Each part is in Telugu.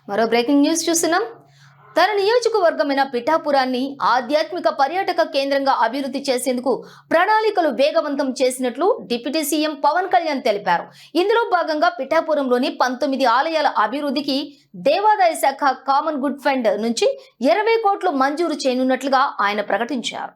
మరో బ్రేకింగ్ న్యూస్ చూస్తున్నాం. తన నియోజకవర్గమైన పిఠాపురాన్ని ఆధ్యాత్మిక పర్యాటక కేంద్రంగా అభివృద్ధి చేసేందుకు ప్రణాళికలు వేగవంతం చేసినట్లు డిప్యూటీ సీఎం పవన్ కళ్యాణ్ తెలిపారు. ఇందులో భాగంగా పిఠాపురంలోని 19 ఆలయాల అభివృద్ధికి దేవాదాయ శాఖ కామన్ గుడ్ ఫండ్ నుంచి 20 కోట్లు మంజూరు చేయనున్నట్లుగా ఆయన ప్రకటించారు.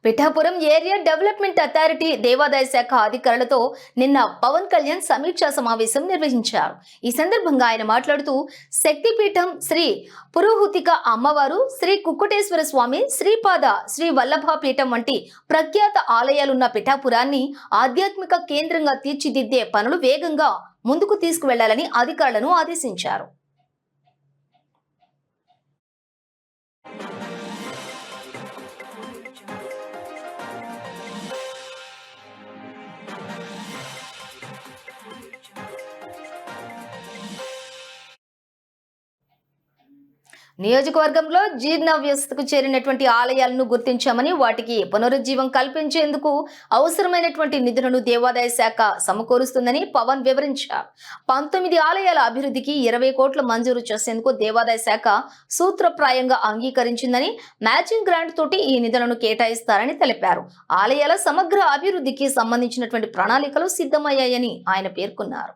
పిఠాపురం ఏరియా డెవలప్మెంట్ అథారిటీ దేవాదాయ శాఖ అధికారులతో నిన్న పవన్ కళ్యాణ్ సమీక్షా సమావేశం నిర్వహించారు. ఈ సందర్భంగా ఆయన మాట్లాడుతూ శక్తిపీఠం శ్రీ పురోహుతిక అమ్మవారు, శ్రీ కుక్కుటేశ్వర స్వామి, శ్రీపాద శ్రీ వల్లభ పీఠం వంటి ప్రఖ్యాత ఆలయాలున్న పిఠాపురాన్ని ఆధ్యాత్మిక కేంద్రంగా తీర్చిదిద్దే పనులు వేగంగా ముందుకు తీసుకువెళ్లాలని అధికారులను ఆదేశించారు. నియోజకవర్గంలో జీర్ణ వ్యవస్థకు చేరినటువంటి ఆలయాలను గుర్తించామని, వాటికి పునరుజ్జీవం కల్పించేందుకు అవసరమైనటువంటి నిధులను దేవాదాయ శాఖ సమకూరుస్తుందని పవన్ వివరించారు. 19 ఆలయాల అభివృద్ధికి 20 కోట్లు మంజూరు చేసేందుకు దేవాదాయ శాఖ సూత్రప్రాయంగా అంగీకరించిందని, మ్యాచింగ్ గ్రాంట్ తోటి ఈ నిధులను కేటాయిస్తారని తెలిపారు. ఆలయాల సమగ్ర అభివృద్ధికి సంబంధించినటువంటి ప్రణాళికలు సిద్ధమయ్యాయని ఆయన పేర్కొన్నారు.